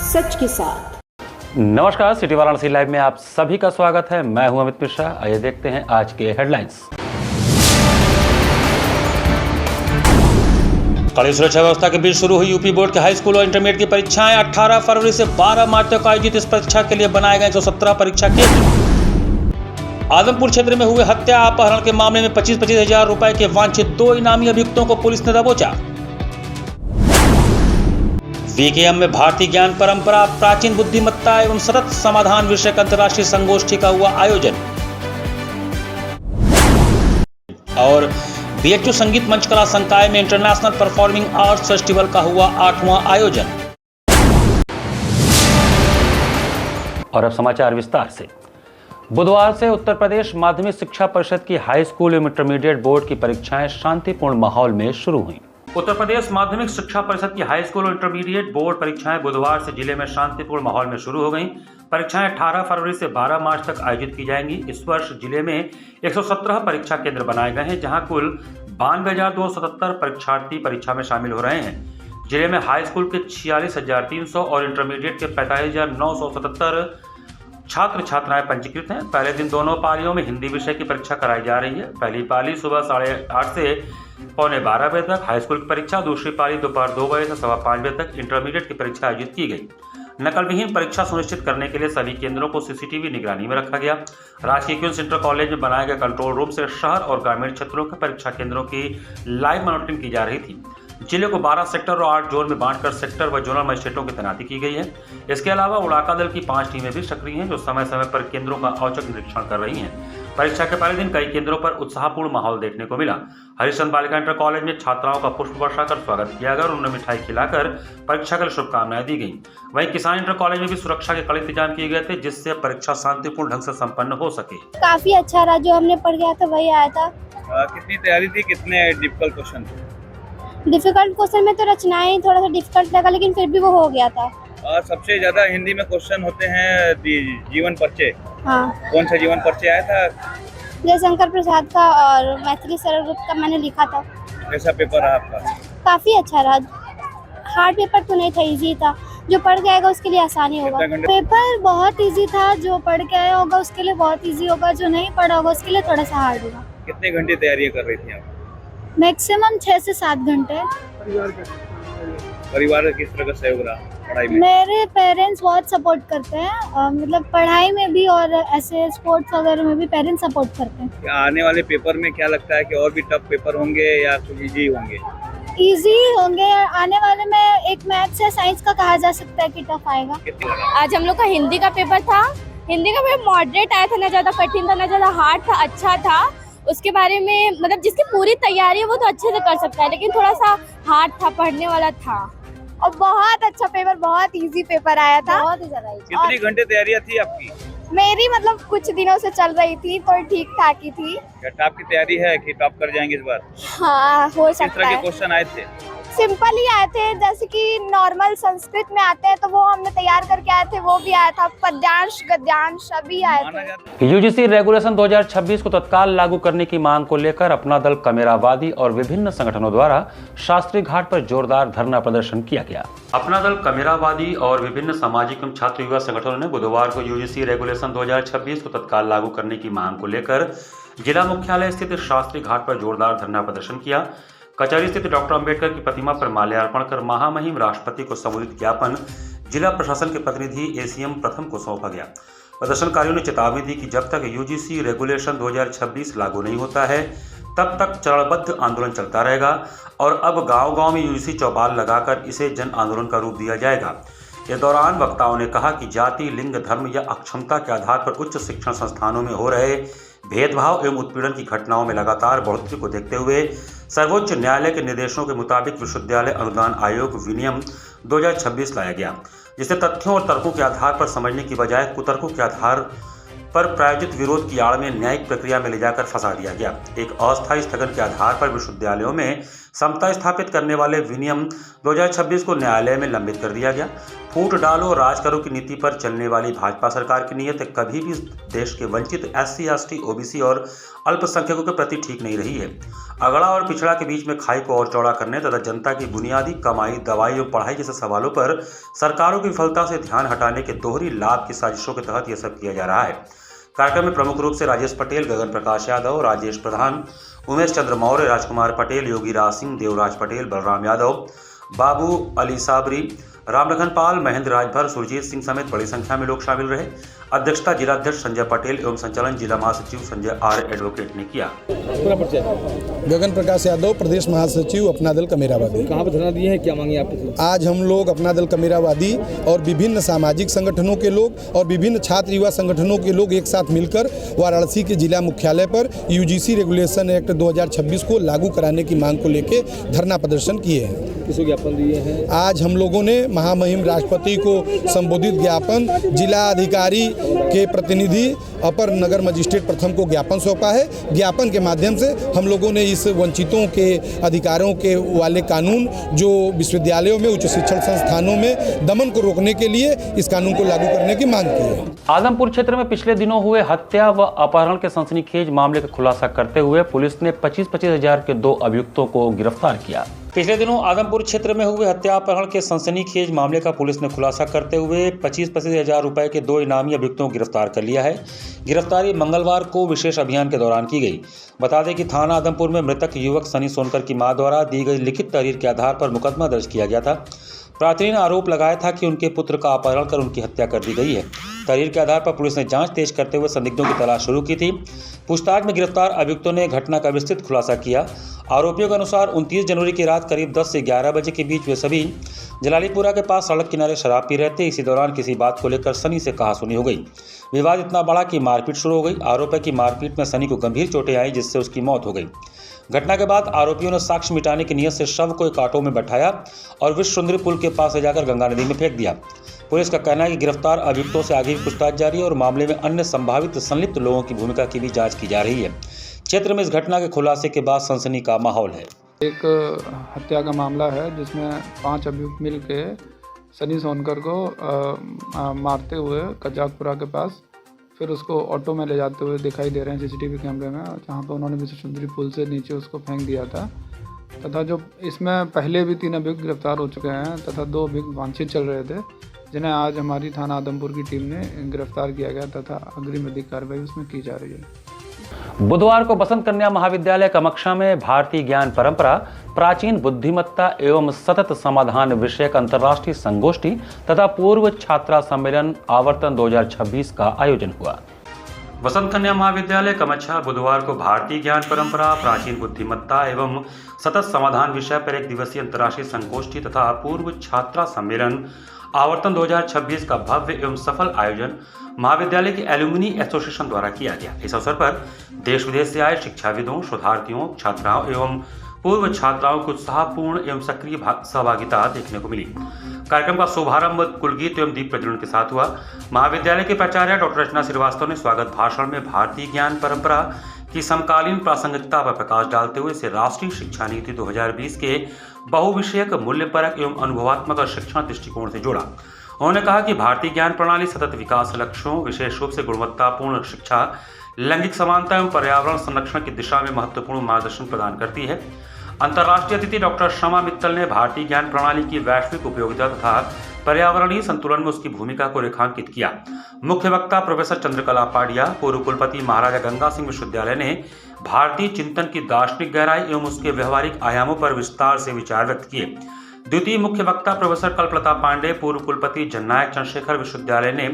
सच के साथ। नमस्कार, सिटी वाराणसी लाइव में आप सभी का स्वागत है। मैं हूं अमित मिश्रा। आइए देखते हैं आज के हेडलाइंस। कड़ी सुरक्षा व्यवस्था के बीच शुरू हुई यूपी बोर्ड के हाई स्कूल और इंटरमीडिएट की परीक्षाएं। 18 फरवरी से 12 मार्च तक आयोजित इस परीक्षा के लिए बनाए गए 117 परीक्षा केंद्र। आदमपुर क्षेत्र में हुए हत्या अपहरण के मामले में 25-25 हजार रुपए के वांछित 2 इनामी अभियुक्तों को पुलिस ने दबोचा। वीकेएम में भारतीय ज्ञान परंपरा, प्राचीन बुद्धिमत्ता एवं सतत समाधान विषयक अंतर्राष्ट्रीय संगोष्ठी का हुआ आयोजन। और बीएचयू संगीत मंच कला संकाय में इंटरनेशनल परफॉर्मिंग आर्ट्स फेस्टिवल का हुआ 8वां आयोजन। और अब समाचार विस्तार से। बुधवार से उत्तर प्रदेश माध्यमिक शिक्षा परिषद की हाई स्कूल एवं इंटरमीडिएट बोर्ड की परीक्षाएं शांतिपूर्ण माहौल में शुरू हुई। उत्तर प्रदेश माध्यमिक शिक्षा परिषद की हाई स्कूल और इंटरमीडिएट बोर्ड परीक्षाएं बुधवार से जिले में शांतिपूर्ण माहौल में शुरू हो गईं। परीक्षाएं 18 फरवरी से 12 मार्च तक आयोजित की जाएंगी। इस वर्ष जिले में 117 परीक्षा केंद्र बनाए गए हैं, जहां कुल 92,277 परीक्षार्थी परीक्षा में शामिल हो रहे हैं। जिले में हाई स्कूल के 46,300 और इंटरमीडिएट के 45,977 छात्र छात्राएं पंजीकृत हैं। पहले दिन दोनों पालियों में हिंदी विषय की परीक्षा कराई जा रही है। पहली पाली सुबह 8:30 से 11:15 बजे तक हाई स्कूल की परीक्षा, दूसरी पाली दोपहर 2 बजे से 5:15 बजे तक इंटरमीडिएट की परीक्षा आयोजित की गई। नकल विहीन परीक्षा सुनिश्चित करने के लिए सभी केंद्रों को सीसीटीवी निगरानी में रखा गया। राजकीय क्वींस इंटर कॉलेज में बनाए गए कंट्रोल रूम से शहर और ग्रामीण क्षेत्रों के परीक्षा केंद्रों की लाइव मॉनिटरिंग की जा रही थी। जिले को 12 सेक्टर और 8 जोन में बांटकर सेक्टर व जोनल मजिस्ट्रेटों की तैनाती की गई है। इसके अलावा उड़ाका दल की 5 टीमें भी सक्रिय हैं, जो समय समय पर केंद्रों का औचक निरीक्षण कर रही हैं। परीक्षा के पहले दिन कई केंद्रों पर उत्साहपूर्ण माहौल देखने को मिला। हरिश्चंद्र बालिका इंटर कॉलेज में छात्राओं का पुष्प वर्षा कर स्वागत किया गया और उन्हें मिठाई खिलाकर परीक्षा के लिए शुभकामनाएं दी गई। वहीं किसान इंटर कॉलेज में भी सुरक्षा के कड़े इंतजाम किए गए थे, जिससे परीक्षा शांतिपूर्ण ढंग से संपन्न हो सके। काफी अच्छा रहा, जो हमने पढ़ गया था वही आया था। कितनी तैयारी थी, कितने डिफिकल्ट क्वेश्चन थे? डिफिकल्ट क्वेश्चन में तो रचनाएं थोड़ा सा डिफिकल्ट लगा, लेकिन फिर भी वो हो गया था। सबसे ज्यादा हिंदी में क्वेश्चन होते हैं जीवन परिचय। हाँ, कौन सा जीवन परिचय आया था? जयशंकर प्रसाद का और मैथिली सरस्वती का मैंने लिखा था। कैसा पेपर रहा आपका? काफी अच्छा रहा। हार्ड पेपर तो नहीं था, इजी था। जो पढ़ के आएगा उसके लिए आसानी होगा। पेपर बहुत इजी था, जो पढ़ के आया होगा उसके लिए बहुत इजी होगा, जो नहीं पढ़ा होगा उसके लिए थोड़ा सा हार्ड होगा। कितने घंटे तैयारी कर रही थी आप? मैक्सिमम 6 से 7 घंटे। परिवार का किस तरह का सहयोग रहा पढ़ाई में? मेरे पेरेंट्स बहुत सपोर्ट करते हैं, मतलब पढ़ाई में भी और ऐसे स्पोर्ट्स वगैरह में भी पेरेंट्स सपोर्ट करते हैं। क्या आने वाले पेपर में क्या लगता है कि और भी टफ पेपर होंगे या कुछ इजी होंगे? इजी होंगे। आने वाले में एक मैथ्स या साइंस का कहा जा सकता है कि टफ आएगा। आज हम लोग का हिंदी का पेपर था। हिंदी का पेपर मॉडरेट आया था, ना ज्यादा कठिन था ना ज्यादा हार्ड था, अच्छा था। उसके बारे में मतलब जिसकी पूरी तैयारी है वो तो अच्छे से कर सकता है, लेकिन थोड़ा सा हार्ड था, पढ़ने वाला था। और बहुत अच्छा पेपर, बहुत इजी पेपर आया था। बहुत ही ज्यादा। कितनी घंटे तैयारी थी आपकी? मेरी मतलब कुछ दिनों से चल रही थी, तो ठीक ठाक ही थी। क्या टॉप की तैयारी है कि टॉप कर जाएंगे इस बार? हाँ, हो किस सकता तरह के है। क्वेश्चन आए थे? सिंपल ही आए थे, जैसे कि नॉर्मल संस्कृत में आते हैं तो वो हमने तैयार करके आए थे, वो भी आया था। पद्यांश गद्यांश सभी आए थे। यूजीसी रेगुलेशन 2026 को तत्काल लागू करने की मांग को लेकर अपना दल कमेरावादी और विभिन्न संगठनों द्वारा शास्त्री घाट पर जोरदार धरना प्रदर्शन किया गया। अपना दल कमेरावादी और विभिन्न सामाजिक एवं छात्र युवा संगठनों ने बुधवार को यूजीसी रेगुलेशन 2026 को तत्काल लागू करने की मांग को लेकर जिला मुख्यालय स्थित शास्त्री घाट पर जोरदार धरना प्रदर्शन किया। कचहरी स्थित डॉक्टर अंबेडकर की प्रतिमा पर माल्यार्पण कर महामहिम राष्ट्रपति को संबोधित ज्ञापन जिला प्रशासन के प्रतिनिधि एसीएम प्रथम को सौंपा गया। प्रदर्शनकारियों ने चेतावनी दी कि जब तक यूजीसी रेगुलेशन 2026 लागू नहीं होता है, तब तक चरणबद्ध आंदोलन चलता रहेगा और अब गांव-गांव में यूजीसी चौपाल लगाकर इसे जन आंदोलन का रूप दिया जाएगा। इस दौरान वक्ताओं ने कहा कि जाति, लिंग, धर्म या अक्षमता के आधार पर उच्च शिक्षण संस्थानों में हो रहे भेदभाव एवं उत्पीड़न की घटनाओं में लगातार बढ़ोतरी को देखते हुए सर्वोच्च न्यायालय के निर्देशों के मुताबिक विश्वविद्यालय अनुदान आयोग विनियम 2026 लाया गया, जिसे तथ्यों और तर्कों के आधार पर समझने की बजाय कुतर्कों के आधार पर प्रायोजित विरोध की आड़ में न्यायिक प्रक्रिया में ले जाकर फंसा दिया गया। एक अस्थायी स्थगन के आधार पर विश्वविद्यालयों में समता स्थापित करने वाले विनियम 2026 को न्यायालय में लंबित कर दिया गया। फूट डालो और राज करो की नीति पर चलने वाली भाजपा सरकार की नीयत कभी भी देश के वंचित SC, ST, OBC और अल्पसंख्यकों के प्रति ठीक नहीं रही है। अगड़ा और पिछड़ा के बीच में खाई को और चौड़ा करने तथा जनता की बुनियादी कमाई, दवाई और पढ़ाई जैसे सवालों पर सरकारों की विफलता से ध्यान हटाने के दोहरी लाभ की साजिशों के तहत यह सब किया जा रहा है। कार्यक्रम में प्रमुख रूप से राजेश पटेल, गगन प्रकाश यादव, राजेश प्रधान, उमेश चंद्र मौर्य, राजकुमार पटेल, योगी राज सिंह, देवराज पटेल, बलराम यादव, बाबू अली साबरी, रामलखन पाल, महेंद्र राजभर, सुरजीत सिंह समेत बड़ी संख्या में लोग शामिल रहे। अध्यक्षता जिलाध्यक्ष संजय पटेल एवं संचालन जिला महासचिव संजय R एडवोकेट ने किया। गगन प्रकाश यादव, प्रदेश महासचिव अपना दल कमेरावादी। कहाँ पर धरना दिए हैं, क्या मांगी आपने? आज हम लोग अपना दल कमेरावादी और विभिन्न सामाजिक संगठनों के लोग और विभिन्न छात्र युवा संगठनों के लोग एक साथ मिलकर वाराणसी के जिला मुख्यालय पर UGC रेगुलेशन एक्ट 2026 को लागू कराने की मांग को लेकर धरना प्रदर्शन किए हैं। किसको ज्ञापन दिए हैं? आज हम लोगों ने महामहिम राष्ट्रपति को संबोधित ज्ञापन, जिला अधिकारी के प्रतिनिधि अपर नगर मजिस्ट्रेट प्रथम को ज्ञापन सौंपा है। ज्ञापन के माध्यम से हम लोगों ने इस वंचितों के अधिकारों के वाले कानून जो विश्वविद्यालयों में, उच्च शिक्षण संस्थानों में दमन को रोकने के लिए इस कानून को लागू करने की मांग की है। आदमपुर क्षेत्र में पिछले दिनों हुए हत्या व अपहरण के सनसनीखेज मामले का खुलासा करते हुए पुलिस ने 25-25 हजार के 2 अभियुक्तों को गिरफ्तार किया। पिछले दिनों आदमपुर क्षेत्र में हुए हत्या अपहरण के सनसनीखेज मामले का पुलिस ने खुलासा करते हुए 25-25 हजार रुपए के 2 इनामी अभियुक्तों को गिरफ्तार कर लिया है। गिरफ्तारी मंगलवार को विशेष अभियान के दौरान की गई। बता दें कि थाना आदमपुर में मृतक युवक सनी सोनकर की मां द्वारा दी गई लिखित तहरीर के आधार पर मुकदमा दर्ज किया गया था। प्रार्थी ने आरोप लगाया था कि उनके पुत्र का अपहरण कर उनकी हत्या कर दी गई है। तहरीर के आधार पर पुलिस ने जांच तेज करते हुए संदिग्धों की तलाश शुरू की थी। पूछताछ में गिरफ्तार अभियुक्तों ने घटना का विस्तृत खुलासा किया। आरोपियों के अनुसार 29 जनवरी की रात करीब 10 से 11 बजे के बीच वे सभी जलालीपुरा के पास सड़क किनारे शराब पी रहे थे। इसी दौरान किसी बात को लेकर सनी से कहासुनी हो गई। विवाद इतना बढ़ा कि मारपीट शुरू हो गई। आरोप है कि मारपीट में सनी को गंभीर चोटें आई, जिससे उसकी मौत हो गई। घटना के बाद आरोपियों ने साक्ष्य मिटाने की नीयत से शव को एक ऑटो में बैठाया और विश्व सुंदरी पुल के पास ले जाकर गंगा नदी में फेंक दिया। पुलिस का कहना है कि गिरफ्तार अभियुक्तों से आगे भी पूछताछ जारी है और मामले में अन्य संभावित संलिप्त लोगों की भूमिका की भी जांच की जा रही है। क्षेत्र में इस घटना के खुलासे के बाद सनसनी का माहौल है। एक हत्या का मामला है जिसमें 5 अभियुक्त मिल के सनी सोनकर को मारते हुए कजाकपुरा के पास, फिर उसको ऑटो में ले जाते हुए दिखाई दे रहे हैं CCTV कैमरे में, जहाँ पर उन्होंने विश्व सुंदरी पुल से नीचे उसको फेंक दिया था। तथा जो इसमें पहले भी 3 अभियुक्त गिरफ्तार हो चुके हैं तथा 2 अभियुक्त वांछित चल रहे थे, जिन्हें आज हमारी थाना आदमपुर की टीम ने गिरफ्तार किया गया तथा अग्रिम विधिक कार्रवाई उसमें की जा रही है। बुधवार को बसंत कन्या महाविद्यालय कमक्षा में भारतीय ज्ञान परंपरा, प्राचीन बुद्धिमत्ता एवं सतत समाधान विषयक अंतर्राष्ट्रीय संगोष्ठी तथा पूर्व छात्रा सम्मेलन आवर्तन 2026 का आयोजन हुआ। बसंत कन्या महाविद्यालय कमक्षा बुधवार को भारतीय ज्ञान परंपरा, प्राचीन बुद्धिमत्ता एवं सतत समाधान विषय पर 1 दिवसीय अंतर्राष्ट्रीय संगोष्ठी तथा पूर्व छात्रा सम्मेलन आवर्तन 2026 का भव्य एवं सफल आयोजन महाविद्यालय के एलुमनी एसोसिएशन द्वारा किया गया। इस अवसर पर देश विदेश से आए शिक्षाविदों, शोधार्थियों, छात्राओं एवं पूर्व छात्राओं को उत्साहपूर्ण एवं सक्रिय सहभागिता देखने को मिली। कार्यक्रम का शुभारंभ कुलगीत एवं दीप प्रज्वलन के साथ हुआ। महाविद्यालय के प्राचार्य डॉक्टर रचना श्रीवास्तव ने स्वागत भाषण में भारतीय ज्ञान परंपरा की समकालीन प्रासंगिकता पर प्रकाश डालते हुए इसे राष्ट्रीय शिक्षा नीति 2020 के बहुविषयक, मूल्यपरक एवं अनुभवात्मक शिक्षण दृष्टिकोण से जोड़ा। उन्होंने कहा कि भारतीय ज्ञान प्रणाली सतत विकास लक्ष्यों, विशेष रूप से गुणवत्तापूर्ण शिक्षा, लैंगिक समानता एवं पर्यावरण संरक्षण की दिशा में महत्वपूर्ण मार्गदर्शन प्रदान करती है। अंतर्राष्ट्रीय अतिथि डॉक्टर शमा मित्तल ने भारतीय ज्ञान प्रणाली की वैश्विक उपयोगिता तथा पर्यावरणीय संतुलन में उसकी भूमिका को रेखांकित किया। मुख्य वक्ता प्रोफेसर चंद्रकला पाडिया, पूर्व कुलपति महाराजा गंगा सिंह विश्वविद्यालय ने भारतीय चिंतन की दार्शनिक गहराई एवं उसके व्यवहारिक आयामों पर विस्तार से विचार व्यक्त किए। द्वितीय मुख्य वक्ता प्रोफेसर कल्पलता पांडे, पूर्व कुलपति जननायक चंद्रशेखर विश्वविद्यालय ने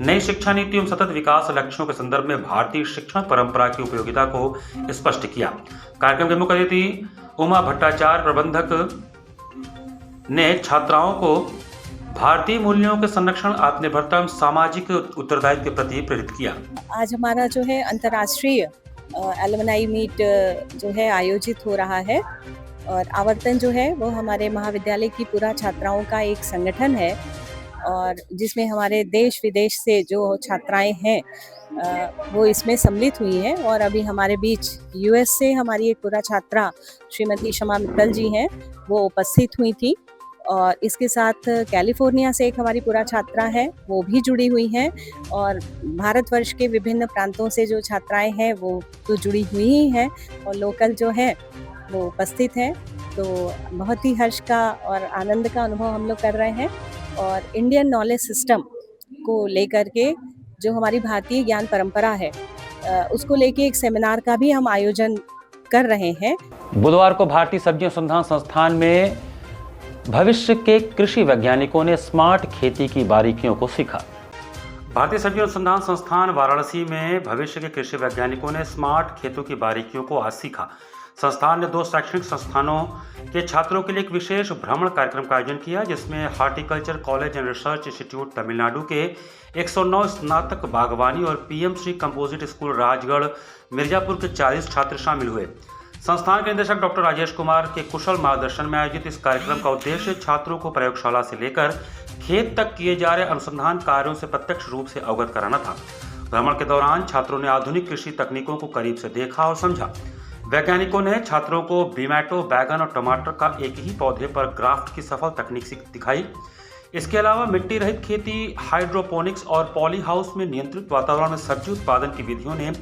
नई शिक्षा नीति एवं सतत विकास लक्ष्यों के संदर्भ में भारतीय शिक्षण परंपरा की उपयोगिता को स्पष्ट किया। कार्यक्रम के मुख्य अतिथि उमा भट्टाचार्य प्रबंधक ने छात्राओं को भारतीय मूल्यों के संरक्षण, आत्मनिर्भरता एवं सामाजिक उत्तरदायित्व के प्रति प्रेरित किया। आज हमारा जो है अंतर्राष्ट्रीय एलुमनाई मीट जो है आयोजित हो रहा है और आवर्तन जो है वो हमारे महाविद्यालय की पूरा छात्राओं का एक संगठन है और जिसमें हमारे देश विदेश से जो छात्राएं हैं वो इसमें सम्मिलित हुई हैं। और अभी हमारे बीच यूएस से हमारी एक पूरा छात्रा श्रीमती शमा मित्तल जी हैं, वो उपस्थित हुई थी। और इसके साथ कैलिफोर्निया से एक हमारी पूरा छात्रा है, वो भी जुड़ी हुई हैं। और भारतवर्ष के विभिन्न प्रांतों से जो छात्राएं हैं वो तो जुड़ी हुई ही हैं, और लोकल जो है वो उपस्थित हैं। तो बहुत ही हर्ष का और आनंद का अनुभव हम लोग कर रहे हैं। और इंडियन नॉलेज सिस्टम को लेकर के जो हमारी भारतीय ज्ञान परंपरा है उसको लेके एक सेमिनार का भी हम आयोजन कर रहे हैं। बुधवार को भारतीय सब्जी अनुसंधान संस्थान में भविष्य के कृषि वैज्ञानिकों ने स्मार्ट खेती की बारीकियों को सीखा। भारतीय सब्जी अनुसंधान संस्थान वाराणसी में भविष्य के कृषि वैज्ञानिकों ने स्मार्ट खेतों की बारीकियों को आज सीखा। संस्थान ने 2 शैक्षणिक संस्थानों के छात्रों के लिए एक विशेष भ्रमण कार्यक्रम का आयोजन किया, जिसमें horticulture college and research institute Tamil Nadu के 109 स्नातक बागवानी और PM Shri composite school Rajgarh Mirzapur के 40 छात्र शामिल हुए। संस्थान के निदेशक डॉक्टर राजेश कुमार के कुशल मार्गदर्शन में आयोजित इस कार्यक्रम का उद्देश्य छात्रों को प्रयोगशाला से लेकर खेत तक किए जा रहे अनुसंधान कार्यों से प्रत्यक्ष रूप से अवगत कराना था। भ्रमण के दौरान छात्रों ने आधुनिक कृषि तकनीकों को करीब से देखा और समझा। वैज्ञानिकों ने छात्रों को बीमैटो, बैगन और टमाटर का एक ही पौधे पर ग्राफ्ट की सफल तकनीक दिखाई। इसके अलावा मिट्टी रहित खेती, हाइड्रोपोनिक्स और पॉली हाउस में नियंत्रित वातावरण में सब्जी उत्पादन की विधियों ने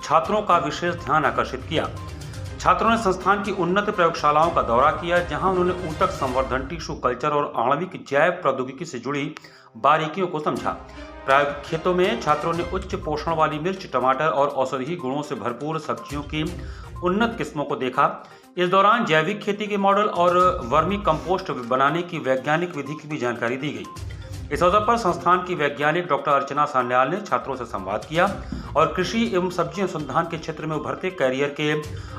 छात्रों का विशेष ध्यान आकर्षित किया। छात्रों ने संस्थान की उन्नत प्रयोगशालाओं का दौरा किया, जहां उन्होंने ऊतक संवर्धन, टिश्यू कल्चर और आणविक जैव प्रौद्योगिकी से जुड़ी बारीकियों को समझा। प्रायोगिक खेतों में छात्रों ने उच्च पोषण वाली मिर्च, टमाटर और औषधीय गुणों से भरपूर सब्जियों की उन्नत किस्मों को देखा। इस दौरान जैविक खेती के मॉडल और वर्मी कंपोस्ट बनाने की वैज्ञानिक विधि की भी जानकारी दी गई। इस अवसर पर संस्थान की वैज्ञानिक डॉक्टर अर्चना सान्याल ने छात्रों से संवाद किया और कृषि एवं सब्जी अनुसंधान के क्षेत्र में उभरते कैरियर के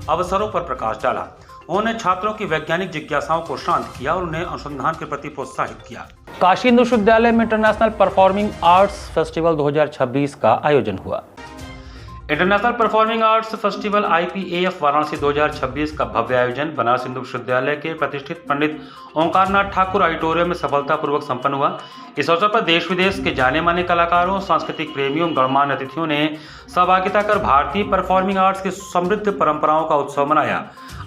अवसरों पर प्रकाश डाला। उन्होंने छात्रों की वैज्ञानिक जिज्ञासाओं को शांत किया और उन्हें अनुसंधान के प्रति प्रोत्साहित किया। काशी हिंदू विश्वविद्यालय में इंटरनेशनल परफॉर्मिंग आर्ट्स फेस्टिवल 2026 का आयोजन हुआ। International performing arts festival IPAF Varanasi 2026 का भव्य आयोजन बनारस हिंदू विश्वविद्यालय के प्रतिष्ठित पंडित ओंकारनाथ ठाकुर ऑडिटोरियम में सफलतापूर्वक संपन्न हुआ। इस अवसर पर देश विदेश के जाने माने कलाकारों, सांस्कृतिक प्रेमियों, गणमान्य अतिथियों ने सहभागिता कर भारतीय परफॉर्मिंग आर्ट्स की समृद्ध परंपराओं का उत्सव मनाया।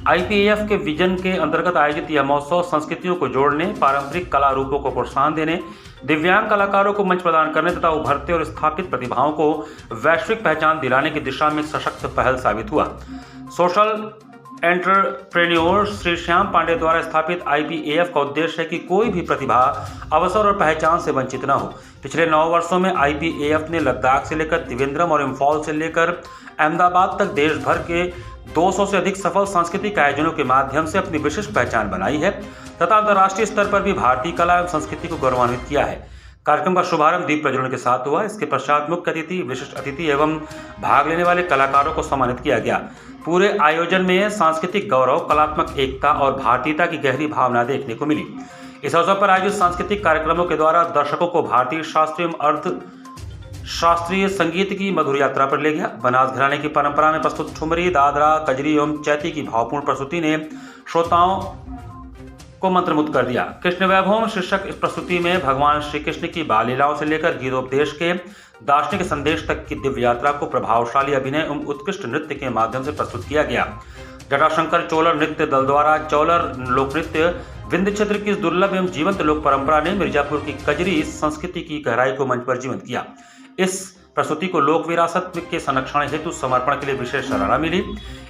IPAF के विजन के अंतर्गत आयोजित यह महोत्सव संस्कृतियों को जोड़ने, पारंपरिक कला रूपों को प्रोत्साहन देने, दिव्यांग कलाकारों को मंच प्रदान करने तथा उभरते और स्थापित प्रतिभाओं को वैश्विक पहचान दिलाने की दिशा में सशक्त पहल साबित हुआ। सोशल एंटरप्रेन्योर श्री श्याम पांडे द्वारा स्थापित IPAF का उद्देश्य है कि कोई भी प्रतिभा, अवसर और पहचान से वंचित न हो। पिछले 9 वर्षों में IPAF ने लद्दाख से लेकर त्रिवेंद्रम और इम्फॉल से लेकर अहमदाबाद तक देश भर के 200 से अधिक सफल सांस्कृतिक आयोजनों के माध्यम से अपनी विशिष्ट पहचान बनाई है तथा अंतर्राष्ट्रीय स्तर पर भी भारतीय कला एवं संस्कृति को गौरवान्वित किया है। कार्यक्रम का शुभारंभ दीप प्रज्वलन के साथ हुआ। इसके पश्चात मुख्य अतिथि, विशिष्ट अतिथि एवं भाग लेने वाले कलाकारों को सम्मानित किया गया। पूरे आयोजन में सांस्कृतिक गौरव, कलात्मक एकता और भारतीयता की गहरी भावना देखने को मिली। इस अवसर पर आयोजित सांस्कृतिक कार्यक्रमों के द्वारा दर्शकों को भारतीय शास्त्रीय एवं अर्ध शास्त्रीय संगीत की मधुर यात्रा पर ले गया। बनास घराने की परंपरा में प्रस्तुत ठुमरी, दादरा, कजरी एवं चैती की भावपूर्ण प्रस्तुति ने श्रोताओं को मंत्रमुग्ध कर दिया। कृष्ण वैभव शीर्षक इस प्रस्तुति में भगवान श्री कृष्ण की बाल लीलाओं से लेकर गीतोपदेश के दार्शनिक संदेश तक की दिव्य यात्रा को प्रभावशाली अभिनय एवं उत्कृष्ट नृत्य के माध्यम से प्रस्तुत किया गया। जटाशंकर चोलर नृत्य दल द्वारा चौलर लोक नृत्य, विंध्य क्षेत्र की दुर्लभ एवं जीवंत लोक परंपरा ने मिर्जापुर की कजरी संस्कृति की गहराई को मंच पर जीवंत किया। इस प्रस्तुति को लोक विरासत के संरक्षण हेतु समर्पण के लिए विशेष सराहना मिली।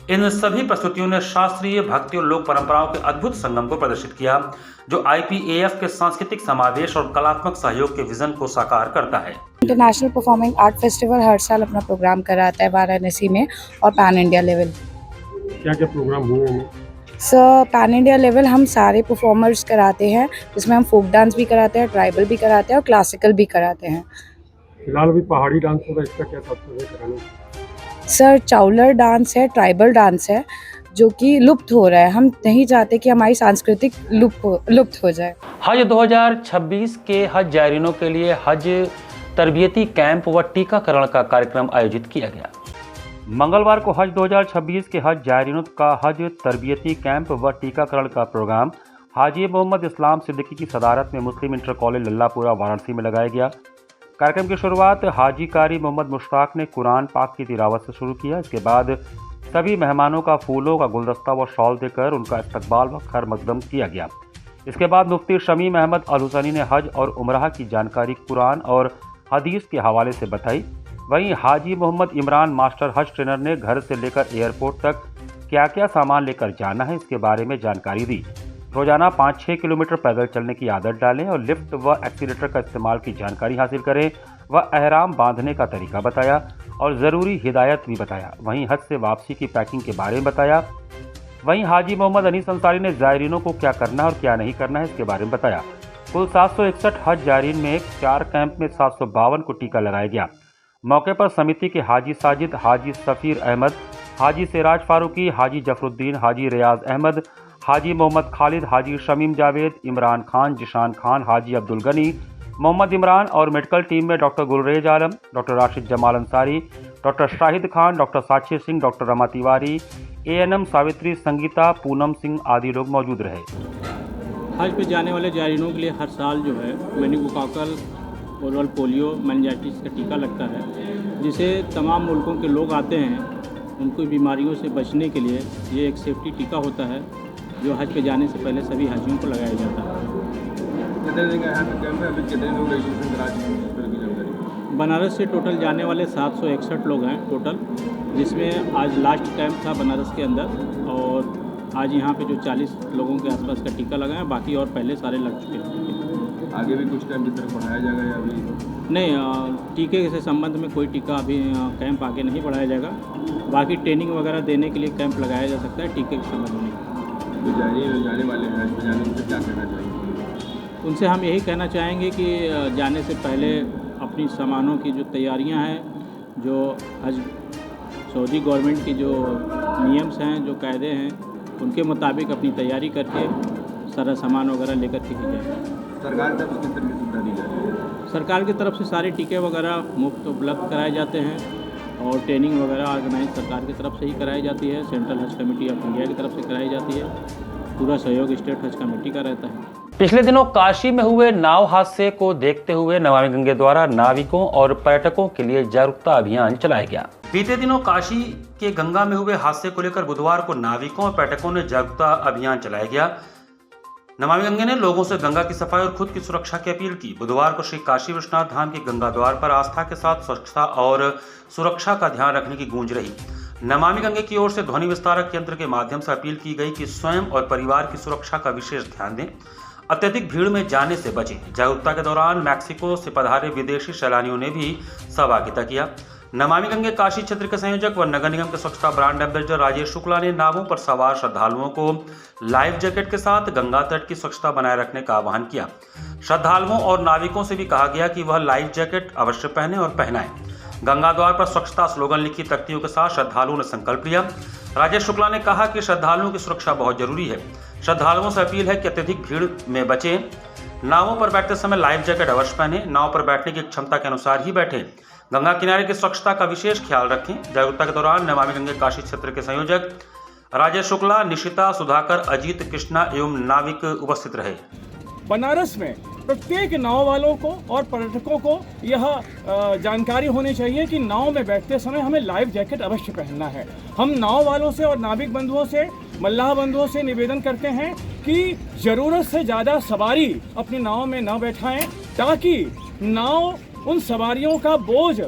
इन सभी प्रस्तुतियों ने शास्त्रीय, भक्ति और लोक परंपराओं के अद्भुत संगम को प्रदर्शित किया, जो IPAF के सांस्कृतिक समावेश और कलात्मक सहयोग के विजन को साकार करता है। इंटरनेशनल परफॉर्मिंग आर्ट फेस्टिवल हर साल अपना प्रोग्राम कराता है वाराणसी में और पैन इंडिया लेवल। क्या क्या प्रोग्राम हुए हैं? सर, पैन इंडिया लेवल हम सारे परफॉर्मर्स कराते हैं, जिसमें हम फोक डांस भी कराते हैं, ट्राइबल भी कराते हैं और क्लासिकल भी कराते हैं। फिलहाल अभी पहाड़ी डांस हो रहा है, इसका क्या तात्पर्य कराने? सर, चाउलर डांस है, ट्राइबल डांस है, जो कि लुप्त हो रहा है। हम नहीं चाहते कि हमारी सांस्कृतिक लुप्त हो जाए। हज 2026 के हज जायरीनों के लिए हज तरबियती कैंप व टीकाकरण का कार्यक्रम आयोजित किया गया। मंगलवार को हज 2026 के हज जायरीनों का हज तरबियती कैंप व टीकाकरण का प्रोग्राम हाजी मोहम्मद इस्लाम सिद्दीकी की सदारत में मुस्लिम इंटर कॉलेज लल्लापुरा वाराणसी में लगाया गया। कार्यक्रम की शुरुआत हाजी कारी मोहम्मद मुश्ताक ने कुरान पाक की तिलावत से शुरू किया। इसके बाद सभी मेहमानों का फूलों का गुलदस्ता व शॉल देकर उनका इस्तकबाल व खैर मकदम किया गया। इसके बाद मुफ्ती शमीम अहमद अल हुसैनी ने हज और उमराह की जानकारी कुरान और हदीस के हवाले से बताई। वहीं हाजी मोहम्मद इमरान मास्टर हज ट्रेनर ने घर से लेकर एयरपोर्ट तक क्या क्या सामान लेकर जाना है इसके बारे में जानकारी दी। रोजाना 5-6 किलोमीटर पैदल चलने की आदत डालें और लिफ्ट व एक्सीलेटर का इस्तेमाल की जानकारी हासिल करें व एहराम बांधने का तरीका बताया और ज़रूरी हिदायत भी बताया। वहीं हज से वापसी की पैकिंग के बारे में बताया। वहीं हाजी मोहम्मद अनीस अंसारी ने ज़ायरीनों को क्या करना है और क्या नहीं करना है इसके बारे में बताया। कुल 761 हज ज़ायरीन में 4 कैंप में 752 को टीका लगाया गया। मौके पर समिति के हाजी साजिद, हाजी सफ़ीर अहमद, हाजी सिराज फारूकी, हाजी जफरुद्दीन, हाजी रियाज अहमद, हाजी मोहम्मद खालिद, हाजी शमीम जावेद, इमरान खान, जिशान खान, हाजी अब्दुल गनी, मोहम्मद इमरान और मेडिकल टीम में doctor Gulrez Alam, doctor Rashid Jamal Ansari, doctor Shahid Khan, doctor Sakshi Singh, doctor Rama Tiwari, ANM Savitri, Sangeeta, Poonam Singh आदि लोग मौजूद रहे। हज पे जाने वाले जायरीनों के लिए हर साल जो है मेनिंगोकोकल ओरल पोलियो मेनिंजाइटिस का टीका लगता है, जिसे तमाम मुल्कों के लोग आते हैं उनको बीमारियों से बचने के लिए ये एक सेफ्टी टीका होता है जो हज पे जाने से पहले सभी हाजियों को लगाया जाता है। बनारस से टोटल जाने वाले 761 लोग हैं टोटल, जिसमें आज लास्ट कैंप था बनारस के अंदर और आज यहाँ पे जो 40 लोगों के आसपास का टीका लगा है, बाकी और पहले सारे लग चुके हैं। आगे भी कुछ टाइम की तरफ बढ़ाया जाएगा या अभी नहीं? टीके से संबंध में कोई टीका अभी कैंप आगे नहीं बढ़ाया जाएगा। बाकी ट्रेनिंग वगैरह देने के लिए कैंप लगाया जा सकता है, टीके के संबंध में। तो जाने वाले हैं हज पे जाने उनसे क्या कहना चाहेंगे? उनसे हम यही कहना चाहेंगे कि जाने से पहले अपनी सामानों की जो तैयारियां हैं, जो हज सऊदी गवर्नमेंट की जो नियम्स हैं, जो कायदे हैं, उनके मुताबिक अपनी तैयारी करके सारा सामान वगैरह लेकर के ही जाए। सरकार की तरफ से किस तरह की सुविधा दी जा रही है? सरकार की तरफ से सारे टीके वगैरह मुफ्त उपलब्ध कराए जाते हैं और ट्रेनिंग वगैरह ऑर्गेनाइज सरकार की तरफ से ही कराई जाती है। सेंट्रल हज कमेटी ऑफ इंडिया की तरफ से कराई जाती है। पूरा सहयोग स्टेट हज कमेटी का रहता है। पिछले दिनों काशी में हुए नाव हादसे को देखते हुए नमामि गंगे द्वारा नाविकों और पर्यटकों के लिए जागरूकता अभियान चलाया गया। बीते दिनों काशी के गंगा में हुए हादसे को लेकर बुधवार को नाविकों और पर्यटकों ने जागरूकता अभियान चलाया गया। नमामि गंगे ने लोगों से गंगा की सफाई और खुद की सुरक्षा की अपील की। बुधवार को श्री काशी विश्वनाथ धाम के गंगा द्वार पर आस्था के साथ स्वच्छता और सुरक्षा का ध्यान रखने की गूंज रही। नमामि गंगे की ओर से ध्वनि विस्तारक यंत्र के माध्यम से अपील की गई कि स्वयं और परिवार की सुरक्षा का विशेष ध्यान दें, अत्यधिक भीड़ में जाने से बचें। जागरूकता के दौरान मैक्सिको से पधारे विदेशी सैलानियों ने भी सहभागिता किया। नमामि गंगे काशी क्षेत्र के संयोजक व नगर निगम के स्वच्छता ब्रांड एम्बेसडर राजेश शुक्ला ने नावों पर सवार श्रद्धालुओं को लाइफ जैकेट के साथ गंगा तट की स्वच्छता बनाए रखने का आह्वान किया। श्रद्धालुओं और नाविकों से भी कहा गया कि वह लाइफ जैकेट अवश्य पहने और पहनाएं। गंगा द्वार पर स्वच्छता स्लोगन लिखी तख्तियों के साथ श्रद्धालुओं ने संकल्प लिया। राजेश शुक्ला ने कहा कि श्रद्धालुओं की सुरक्षा बहुत जरूरी है। श्रद्धालुओं से अपील है कि अत्यधिक भीड़ में बचें। नावों पर बैठते समय लाइफ जैकेट अवश्य पहने। नाव पर बैठने की क्षमता के अनुसार ही बैठें। गंगा किनारे की स्वच्छता का विशेष ख्याल रखें। जागरूकता के दौरान नमामि गंगे काशी क्षेत्र के संयोजक राजेश शुक्ला, निशिता, सुधाकर, अजीत, कृष्णा एवं नाविक उपस्थित रहे। बनारस में प्रत्येक नाव वालों को और पर्यटकों को यह जानकारी होनी चाहिए कि नाव में बैठते समय हमें लाइफ जैकेट अवश्य पहनना है। हम नाव वालों से और नाविक बंधुओं से, मल्लाह बंधुओं से निवेदन करते हैं कि ज़रूरत से ज़्यादा सवारी अपनी नाव में न बैठाएं, ताकि नाव उन सवारियों का बोझ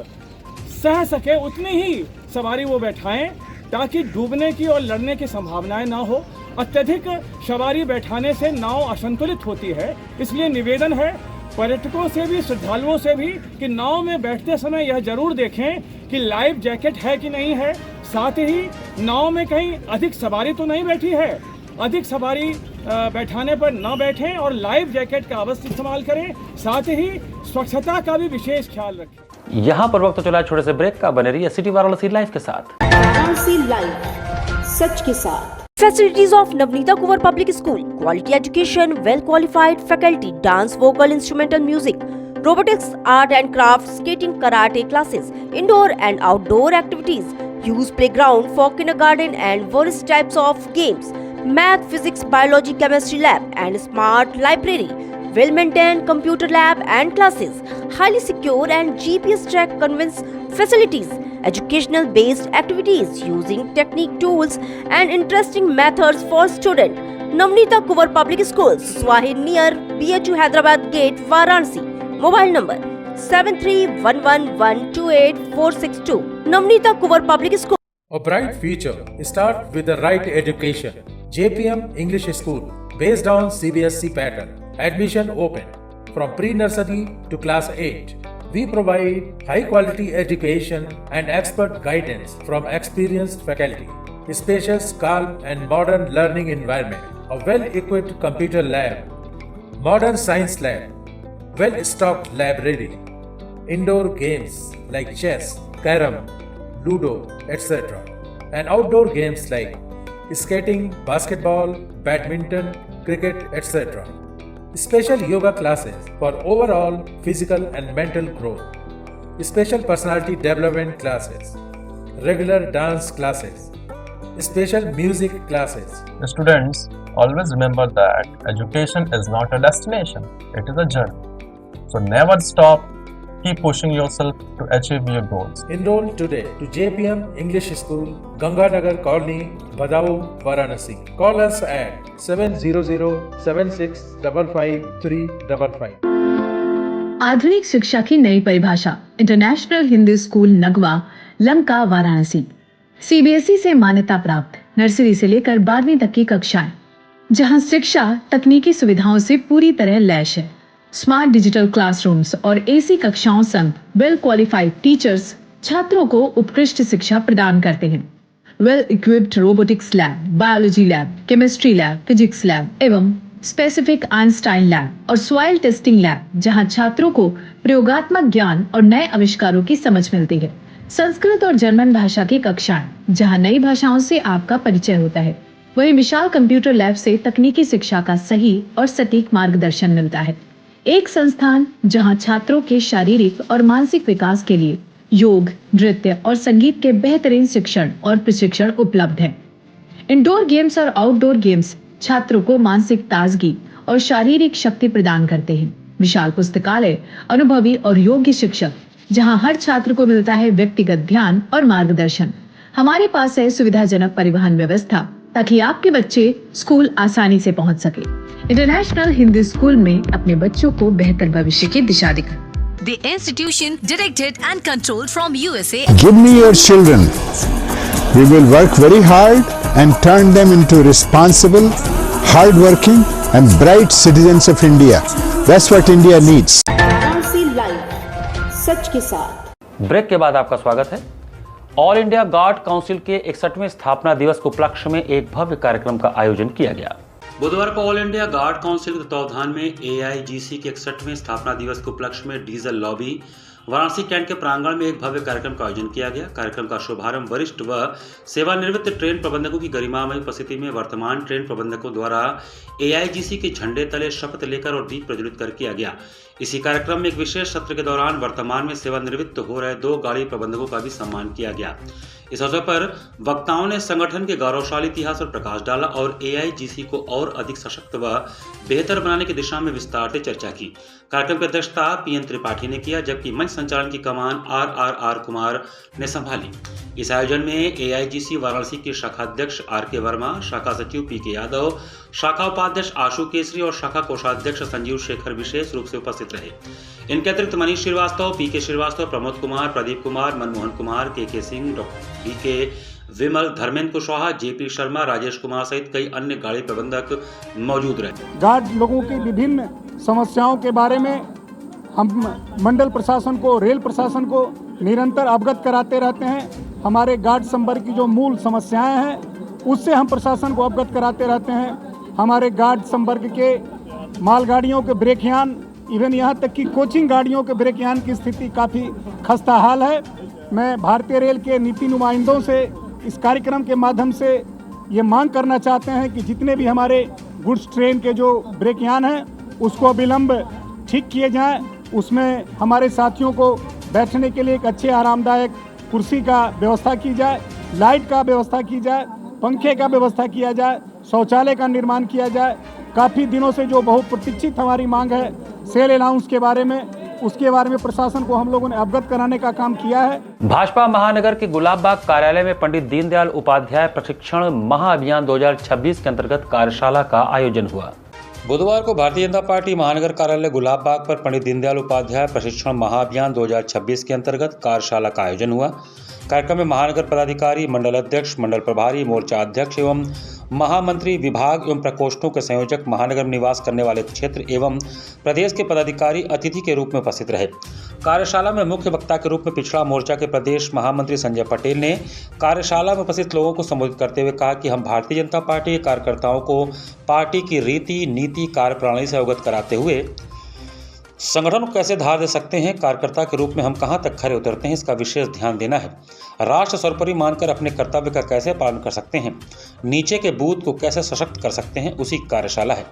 सह सके। उतनी ही सवारी वो बैठाएं ताकि डूबने की और लड़ने की संभावनाएं ना हो। अत्यधिक सवारी बैठाने से नाव असंतुलित होती है। इसलिए निवेदन है पर्यटकों से भी, श्रद्धालुओं से भी, कि नाव में बैठते समय यह जरूर देखें कि लाइफ जैकेट है कि नहीं है। साथ ही नाव में कहीं अधिक सवारी तो नहीं बैठी है। अधिक सवारी बैठाने पर न बैठें और लाइफ जैकेट का अवश्य इस्तेमाल करें। साथ ही स्वच्छता का भी विशेष ख्याल रखें। यहाँ पर वक्त चला छोटे से ब्रेक का। बने रहिए सिटी वाराणसी लाइव के साथ। वाराणसी लाइव, सच के साथ। Facilities of Navneeta Kuvar Public School, quality education, well qualified faculty, dance, vocal, instrumental music, robotics, art and crafts, skating, karate classes, indoor and outdoor activities, use playground for kindergarten and various types of games, math, physics, biology, chemistry lab and smart library, well-maintained computer lab and classes, highly secure and GPS-tracked conveyance facilities, educational based activities using technique tools and interesting methods for students. Navneeta Kuwar Public Schools, Swahil near BHU Hyderabad Gate, Varanasi. Mobile number 7311128462. Navneeta Kuwar Public School. A bright future starts with the right education. JPM English School, based on CBSE pattern. Admission open from pre-nursery to class 8. We provide high-quality education and expert guidance from experienced faculty. Spacious, calm and modern learning environment. A well-equipped computer lab. Modern science lab. Well-stocked library. Indoor games like chess, carom, ludo, etc. And outdoor games like skating, basketball, badminton, cricket, etc. Special yoga classes for overall physical and mental growth. Special personality development classes. Regular dance classes. Special music classes. The students always remember that education is not a destination, it is a journey. So never stop. Keep pushing yourself to achieve your goals. Enroll today to JPM English School, Ganganagar Colony, Badau, Varanasi. Call us at 700-7655-355. आधुनिक शिक्षा की नई परिभाषा international Hindi school Nagwa, Lanka, Varanasi. CBSE से मान्यता प्राप्त nursery से लेकर 12वीं तक की कक्षाएं, जहां शिक्षा तकनीकी सुविधाओं से पूरी तरह लैस है। स्मार्ट डिजिटल क्लासरूम्स और AC कक्षाओं संग वेल क्वालिफाइड टीचर्स छात्रों को उत्कृष्ट शिक्षा प्रदान करते हैं। Well equipped robotics lab, biology lab, chemistry lab, physics lab एवं स्पेसिफिक आइंस्टाइन लैब और सॉइल टेस्टिंग लैब, जहां छात्रों को प्रयोगात्मक ज्ञान और नए आविष्कारों की समझ मिलती है। संस्कृत और जर्मन भाषा की कक्षाएं, जहां नई भाषाओं से आपका परिचय होता है। वहीं विशाल कंप्यूटर लैब से तकनीकी शिक्षा का सही और सटीक मार्गदर्शन मिलता है। एक संस्थान जहां छात्रों के शारीरिक और मानसिक विकास के लिए योग, नृत्य और संगीत के बेहतरीन शिक्षण और प्रशिक्षण उपलब्ध है। इंडोर गेम्स और आउटडोर गेम्स छात्रों को मानसिक ताजगी और शारीरिक शक्ति प्रदान करते हैं। विशाल पुस्तकालय, अनुभवी और योग्य शिक्षक, जहां हर छात्र को मिलता है व्यक्तिगत ध्यान और मार्गदर्शन। हमारे पास है सुविधाजनक परिवहन व्यवस्था ताकि आपके बच्चे स्कूल आसानी से पहुंच सके। इंटरनेशनल हिंदी स्कूल में अपने बच्चों को बेहतर भविष्य की दिशा दिखाएं। The institution directed and controlled from USA. Give me your children. We will work very hard and turn them into responsible, hard-working and bright citizens of India. That's what India needs. सच के साथ। Break के बाद आपका स्वागत है। All India guard council के 61वें स्थापना दिवस के उपलक्ष्य में एक भव्य कार्यक्रम का आयोजन किया गया। बुधवार को ऑल इंडिया गार्ड काउंसिल के तत्वावधान में AIGC के 61वें स्थापना दिवस के उपलक्ष्य में डीजल लॉबी वाराणसी कैंट के प्रांगण में एक भव्य कार्यक्रम का आयोजन किया गया। कार्यक्रम का शुभारंभ वरिष्ठ व सेवानिवृत्त ट्रेन प्रबंधकों की गरिमामय उपस्थिति में वर्तमान ट्रेन प्रबंधकों द्वारा AIGC के झंडे तले शपथ लेकर और दीप प्रज्वलित कर किया गया। इसी कार्यक्रम में एक विशेष सत्र के दौरान वर्तमान में सेवानिवृत्त हो रहे 2 गाड़ी प्रबंधकों का भी सम्मान किया गया। इस अवसर पर वक्ताओं ने संगठन के गौरवशाली इतिहास पर प्रकाश डाला और AIGC को और अधिक सशक्त व बेहतर बनाने की दिशा में विस्तार से चर्चा की। कार्यक्रम की अध्यक्षता PN त्रिपाठी ने किया, जबकि मंच संचालन की कमान RR कुमार ने संभाली। इस आयोजन में AIGC वाराणसी के शाखाध्यक्ष RK वर्मा, शाखा सचिव PK यादव, शाखा उपाध्यक्ष आशु केसरी और शाखा कोषाध्यक्ष संजीव शेखर विशेष रूप से उपस्थित रहे। इनके अतिरिक्त Manish Srivastava, PK Srivastava, Pramod Kumar, Pradeep Kumar, Manmohan Kumar, KK Singh, DK विमल, धर्मेंद्र कुशवाहा, JP शर्मा, राजेश कुमार सहित कई अन्य गाड़ी प्रबंधक मौजूद रहे। गार्ड लोगों की विभिन्न समस्याओं के बारे में हम मंडल प्रशासन को, रेल प्रशासन को निरंतर अवगत कराते रहते हैं। हमारे गार्ड संवर्ग की जो मूल समस्याएं हैं उससे हम प्रशासन को अवगत कराते रहते हैं। हमारे गार्ड संवर्ग के मालगाड़ियों के ब्रेकयान, इवन यहाँ तक कि कोचिंग गाड़ियों के ब्रेकयान की स्थिति काफ़ी खस्ता हाल है। मैं भारतीय रेल के नीति नुमाइंदों से इस कार्यक्रम के माध्यम से ये मांग करना चाहते हैं कि जितने भी हमारे गुड्स ट्रेन के जो ब्रेकयान हैं उसको विलम्ब ठीक किए जाएं। उसमें हमारे साथियों को बैठने के लिए एक अच्छे आरामदायक कुर्सी का व्यवस्था की जाए, लाइट का व्यवस्था की जाए, पंखे का व्यवस्था किया जाए, शौचालय का निर्माण किया जाए। काफ़ी दिनों से जो बहुत प्रतीक्षित हमारी मांग है सेल अलाउंस के बारे में, उसके बारे में प्रशासन को हम लोगों ने अवगत कराने का काम किया है। भाजपा महानगर के गुलाबबाग कार्यालय में पंडित दीनदयाल उपाध्याय प्रशिक्षण महाअभियान 2026 के अंतर्गत कार्यशाला का आयोजन हुआ। बुधवार को भारतीय जनता पार्टी महानगर कार्यालय गुलाबबाग पर पंडित दीनदयाल उपाध्याय प्रशिक्षण महाअभियान 2026 के अंतर्गत कार्यशाला का आयोजन हुआ। कार्यक्रम में महानगर पदाधिकारी, मंडल अध्यक्ष, मंडल प्रभारी, मोर्चा अध्यक्ष एवं महामंत्री, विभाग एवं प्रकोष्ठों के संयोजक, महानगर में निवास करने वाले क्षेत्र एवं प्रदेश के पदाधिकारी अतिथि के रूप में उपस्थित रहे। कार्यशाला में मुख्य वक्ता के रूप में पिछड़ा मोर्चा के प्रदेश महामंत्री संजय पटेल ने कार्यशाला में उपस्थित लोगों को संबोधित करते हुए कहा कि हम भारतीय जनता पार्टी के कार्यकर्ताओं को पार्टी की रीति, नीति, कार्यप्रणाली से अवगत कराते हुए संगठन को कैसे धार दे सकते हैं, कार्यकर्ता के रूप में हम कहां तक खरे उतरते हैं, इसका विशेष ध्यान देना है। राष्ट्र सर्वोपरि मानकर अपने कर्तव्य का कैसे पालन कर सकते हैं, नीचे के बूथ को कैसे सशक्त कर सकते हैं, उसी कार्यशाला है।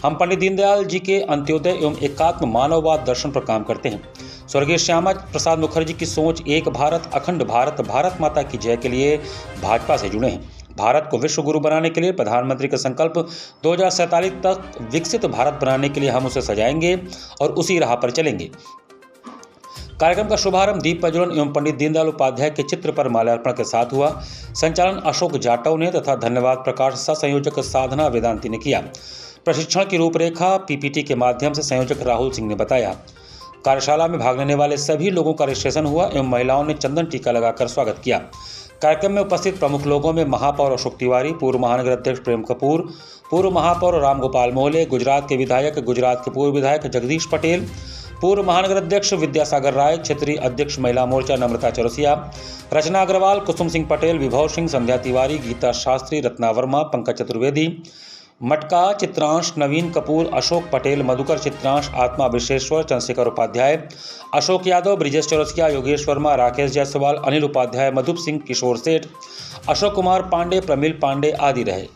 हम पंडित दीनदयाल जी के अंत्योदय एवं एकात्म मानववाद दर्शन पर काम करते हैं। स्वर्गीय श्यामा प्रसाद मुखर्जी की सोच एक भारत, अखंड भारत, भारत माता की जय के लिए भाजपा से जुड़े हैं। भारत को विश्व गुरु बनाने के लिए प्रधानमंत्री का संकल्प 2047 तक विकसित भारत बनाने के लिए हम उसे सजाएंगे और उसी राह पर चलेंगे। कार्यक्रम का शुभारंभ दीप प्रज्वलन एवं पंडित दीनदयाल उपाध्याय के चित्र पर माल्यार्पण के साथ हुआ। संचालन अशोक जाटव ने तथा धन्यवाद प्रकाश सह संयोजक साधना वेदांती ने किया। प्रशिक्षण की रूपरेखा पीपीटी के माध्यम से संयोजक राहुल सिंह ने बताया। कार्यशाला में भाग लेने वाले सभी लोगों का रजिस्ट्रेशन हुआ एवं महिलाओं ने चंदन टीका लगाकर स्वागत किया। कार्यक्रम में उपस्थित प्रमुख लोगों में महापौर अशोक तिवारी, पूर्व महानगर अध्यक्ष प्रेम कपूर, पूर्व महापौर रामगोपाल मोहले, गुजरात के विधायक, गुजरात के पूर्व विधायक जगदीश पटेल, पूर्व महानगर अध्यक्ष विद्यासागर राय, क्षेत्रीय अध्यक्ष महिला मोर्चा नम्रता चौरसिया, रचना अग्रवाल, कुसुम सिंह पटेल, विभव सिंह, संध्या तिवारी, गीता शास्त्री, रत्ना वर्मा, पंकज चतुर्वेदी, मटका चित्रांश, नवीन कपूर, अशोक पटेल, मधुकर चित्रांश, आत्मा विश्वेश्वर, चंद्रशेखर उपाध्याय, अशोक यादव, ब्रिजेश चौरसिया, योगेश वर्मा, राकेश जायसवाल, अनिल उपाध्याय, मधुप सिंह, किशोर सेठ, अशोक कुमार पांडे, प्रमिल पांडे आदि रहे।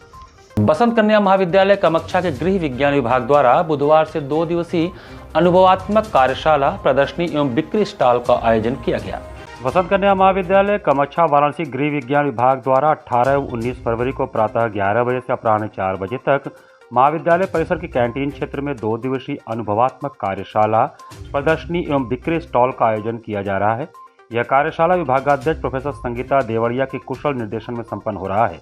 बसंत कन्या महाविद्यालय कामाख्या के गृह विज्ञान विभाग द्वारा बुधवार से 2 दिवसीय अनुभवात्मक कार्यशाला, प्रदर्शनी एवं बिक्री स्टॉल का आयोजन किया गया। बसंत कन्या महाविद्यालय कामाख्या वाराणसी गृह विज्ञान विभाग द्वारा 18 एवं 19 फरवरी को प्रातः 11 बजे से अपराह्न 4 बजे तक महाविद्यालय परिसर के कैंटीन क्षेत्र में 2 दिवसीय अनुभवात्मक कार्यशाला, प्रदर्शनी एवं बिक्री स्टॉल का आयोजन किया जा रहा है। यह कार्यशाला विभागाध्यक्ष प्रोफेसर संगीता देवड़िया के कुशल निर्देशन में संपन्न हो रहा है।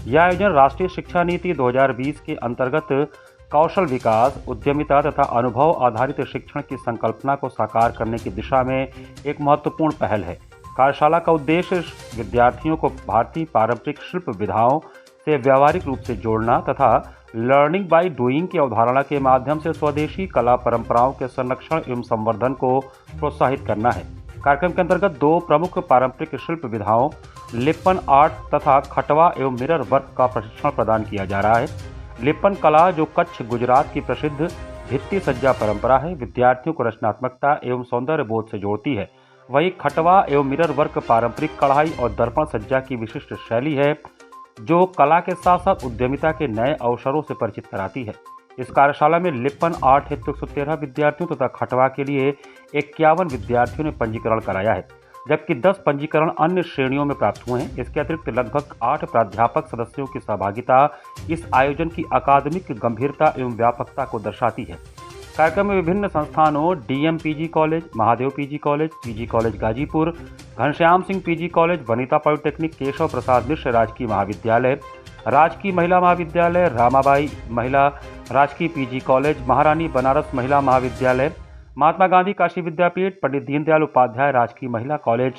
यह आयोजन राष्ट्रीय शिक्षा नीति 2020 के अंतर्गत कौशल विकास, उद्यमिता तथा अनुभव आधारित शिक्षण की संकल्पना को साकार करने की दिशा में एक महत्वपूर्ण पहल है। कार्यशाला का उद्देश्य विद्यार्थियों को भारतीय पारंपरिक शिल्प विधाओं से व्यावहारिक रूप से जोड़ना तथा लर्निंग बाय डूइंग की अवधारणा के माध्यम से स्वदेशी कला परंपराओं के संरक्षण एवं संवर्धन को प्रोत्साहित करना है। कार्यक्रम के अंतर्गत 2 प्रमुख पारंपरिक शिल्प विधाओं लिप्पन आर्ट तथा खटवा एवं मिरर वर्क का प्रशिक्षण प्रदान किया जा रहा है। लिप्पन कला, जो कच्छ गुजरात की प्रसिद्ध भित्ति सज्जा परंपरा है, विद्यार्थियों को रचनात्मकता एवं सौंदर्य बोध से जोड़ती है। वहीं खटवा एवं मिरर वर्क पारंपरिक कढ़ाई और दर्पण सज्जा की विशिष्ट शैली है, जो कला के साथ साथ उद्यमिता के नए अवसरों से परिचित कराती है। इस कार्यशाला में लिप्पन आर्ट हेतु 113 विद्यार्थियों तथा खटवा के लिए 51 विद्यार्थियों ने पंजीकरण कराया है, जबकि 10 पंजीकरण अन्य श्रेणियों में प्राप्त हुए हैं। इसके अतिरिक्त लगभग 8 प्राध्यापक सदस्यों की सहभागिता इस आयोजन की अकादमिक गंभीरता एवं व्यापकता को दर्शाती है। कार्यक्रम में विभिन्न संस्थानों DM PG college, Mahadev PG college, PG college Ghazipur, Ghanshyam Singh PG college, Vanita polytechnic, Keshav Prasad Mishra राजकीय महाविद्यालय, राजकीय महिला महाविद्यालय, रामाबाई महिला राजकीय पीजी कॉलेज, महारानी बनारस महिला महाविद्यालय, महात्मा गांधी काशी विद्यापीठ, पंडित दीनदयाल उपाध्याय राजकीय महिला कॉलेज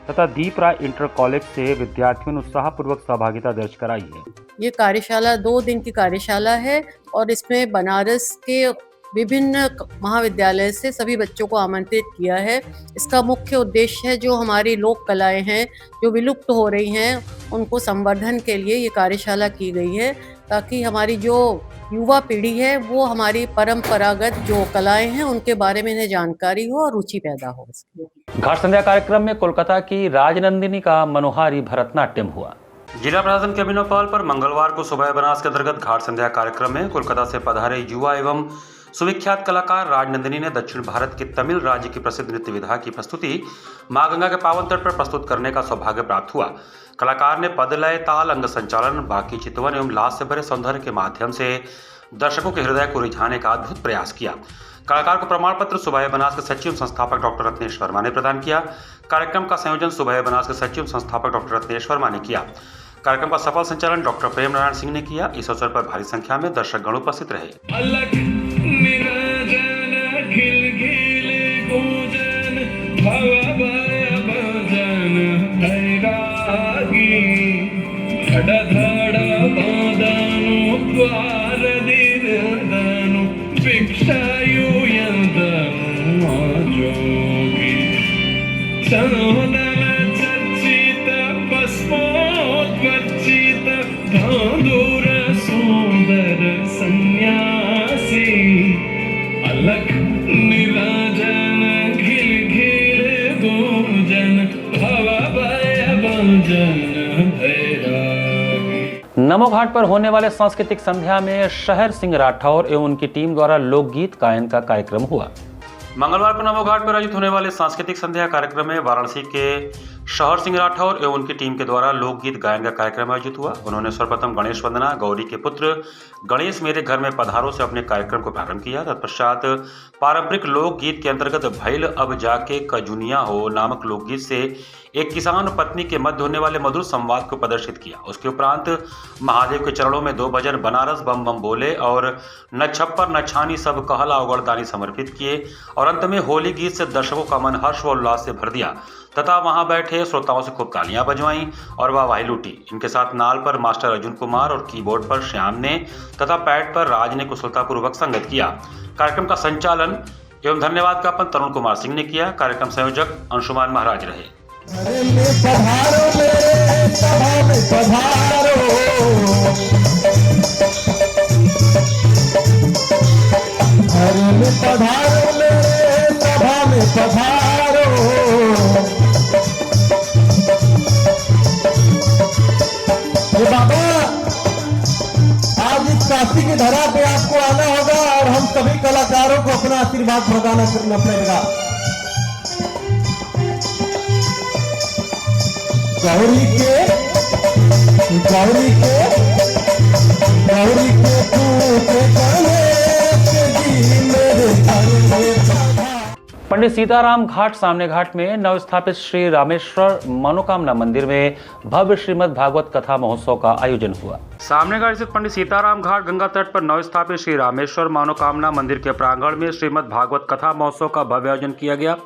तथा दीप राय इंटर कॉलेज से विद्यार्थियों ने उत्साहपूर्वक सहभागिता दर्ज कराई है। ये कार्यशाला 2 दिन की कार्यशाला है और इसमें बनारस के विभिन्न महाविद्यालय से सभी बच्चों को आमंत्रित किया है। इसका मुख्य उद्देश्य है जो हमारी लोक कलाएं हैं जो विलुप्त हो रही हैं उनको संवर्धन के लिए ये कार्यशाला की गई है, ताकि हमारी जो युवा पीढ़ी है वो हमारी परंपरागत जो कलाएं हैं उनके बारे में इन्हें जानकारी हो और रुचि पैदा हो। घाट संध्या कार्यक्रम में कोलकाता की राजनंदिनी का मनोहारी भरतनाट्यम हुआ। जिला प्रशासन के अभिनव पहल पर मंगलवार को सुबह बनास के अंतर्गत घाट संध्या कार्यक्रम में कोलकाता से पधारे युवा एवं सुविख्यात कलाकार राजनंदिनी ने दक्षिण भारत के तमिल राज्य की प्रसिद्ध नृत्य विधा की प्रस्तुति मां गंगा के पावन तट पर प्रस्तुत करने का सौभाग्य प्राप्त हुआ। कलाकार ने पद, लय, ताल, अंग संचालन, बाकी चितवन एवं लास से भरे सौंदर्य के माध्यम से दर्शकों के हृदय को रिझाने का अद्भुत प्रयास किया। कलाकार को प्रमाण पत्र सुबह बनास के सचिव संस्थापक डॉक्टर रत्नेश वर्मा ने प्रदान किया। कार्यक्रम का संयोजन सुबह बनास के सचिव संस्थापक डॉक्टर रत्नेश वर्मा ने किया। कार्यक्रम का सफल संचालन डॉक्टर प्रेम नारायण सिंह ने किया। इस अवसर पर भारी संख्या में दर्शकगण उपस्थित रहे। नमो घाट पर होने वाले सांस्कृतिक संध्या में शहर सिंह राठौर एवं उनकी टीम द्वारा लोकगीत गायन का कार्यक्रम हुआ। मंगलवार को नमो घाट पर आयोजित होने वाले सांस्कृतिक संध्या कार्यक्रम में वाराणसी के शहर सिंह राठौर एवं उनकी टीम के द्वारा लोकगीत गायन का कार्यक्रम आयोजित हुआ। उन्होंने सर्वप्रथम गणेश वंदना, गौरी के पुत्र गणेश मेरे घर में पधारो से अपने कार्यक्रम को प्रारंभ किया। तत्पश्चात पारंपरिक लोकगीत के अंतर्गत भैल अब जाके कजुनिया हो नामक लोकगीत से एक किसान पत्नी के मध्य होने वाले मधुर संवाद को प्रदर्शित किया। उसके उपरांत महादेव के चरणों में 2 भजन बनारस बम बम बोले और न छप्पर न छानी सब कहला उगड़दानी समर्पित किए और अंत में होली गीत से दर्शकों का मन हर्ष व उल्लास से भर दिया तथा वहां बैठे श्रोताओं से खूब तालियां बजवाईं और वाहवाही लूटी। इनके साथ नाल पर मास्टर अर्जुन कुमार और कीबोर्ड पर श्याम ने तथा पैड पर राज ने कुशलतापूर्वक संगत किया। कार्यक्रम का संचालन एवं धन्यवाद ज्ञापन तरुण कुमार सिंह ने किया। कार्यक्रम संयोजक अंशुमान महाराज रहे। बाबा आज इस काशी की धरा पे आपको आना होगा और हम सभी कलाकारों को अपना आशीर्वाद प्रदान करना पड़ेगा। गौरी के पंडित सीताराम घाट सामने घाट में नवस्थापित श्री रामेश्वर मनोकामना मंदिर में भव्य श्रीमद् भागवत कथा महोत्सव का आयोजन हुआ। सामने घाट स्थित पंडित सीताराम घाट गंगा तट पर नवस्थापित श्री रामेश्वर मनोकामना मंदिर के प्रांगण में श्रीमद् भागवत कथा महोत्सव का भव्य आयोजन किया गया।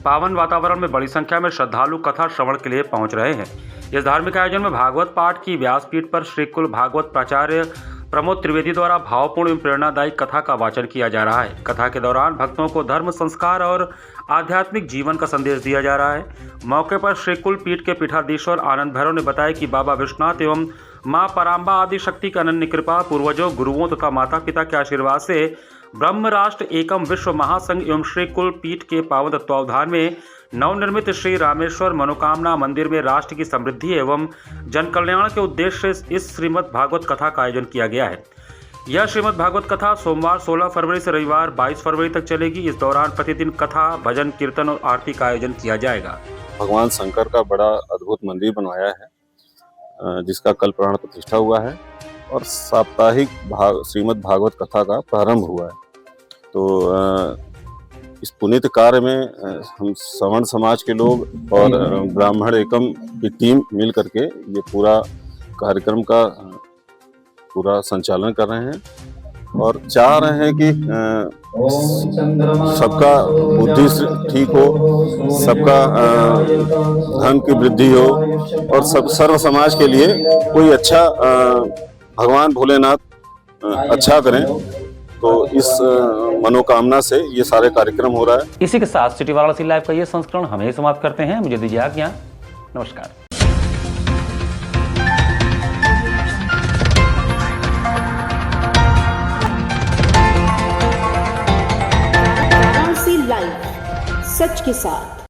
पावन वातावरण में बड़ी संख्या में श्रद्धालु कथा श्रवण के लिए पहुंच रहे हैं। इस धार्मिक आयोजन में भागवत पाठ की व्यासपीठ पर श्री कुल भागवत प्राचार्य प्रमोद त्रिवेदी द्वारा भावपूर्ण एवं प्रेरणादायी कथा का वाचन किया जा रहा है। कथा के दौरान भक्तों को धर्म, संस्कार और आध्यात्मिक जीवन का संदेश दिया जा रहा है। मौके पर श्री कुल पीठ के पीठाधीश्वर आनंद भैरव ने बताया कि बाबा विश्वनाथ एवं मां पराम्बा आदि शक्ति की अनन्य कृपा, पूर्वजों, गुरुओं तथा माता पिता के आशीर्वाद से ब्रह्म राष्ट्र एकम विश्व महासंघ एवं श्री कुल पीठ के पावन तत्वावधान में नवनिर्मित श्री रामेश्वर मनोकामना मंदिर में राष्ट्र की समृद्धि एवं जन कल्याण के उद्देश्य से इस श्रीमद् भागवत कथा का आयोजन किया गया है। यह श्रीमद् भागवत कथा सोमवार 16 फरवरी से रविवार 22 फरवरी तक चलेगी। इस दौरान प्रतिदिन कथा, भजन, कीर्तन और आरती का आयोजन किया जाएगा। भगवान शंकर का बड़ा अद्भुत मंदिर बनवाया है जिसका कल प्राण प्रतिष्ठा हुआ है और साप्ताहिक श्रीमद् भागवत कथा का प्रारंभ हुआ है। तो इस पुनीत कार्य में हम सवर्ण समाज के लोग और ब्राह्मण एकम की टीम मिल करके ये पूरा कार्यक्रम का पूरा संचालन कर रहे हैं और चाह रहे हैं कि सबका बुद्धि ठीक हो, सबका धन की वृद्धि हो और सब सर्व समाज के लिए कोई अच्छा भगवान भोलेनाथ अच्छा करें। तो इस मनोकामना से ये सारे कार्यक्रम हो रहा है। इसी के साथ सिटी वाराणसी लाइव का ये संस्करण हमें समाप्त करते हैं। मुझे दीजिए आज्ञा। नमस्कार। वाराणसी लाइव, सच के साथ।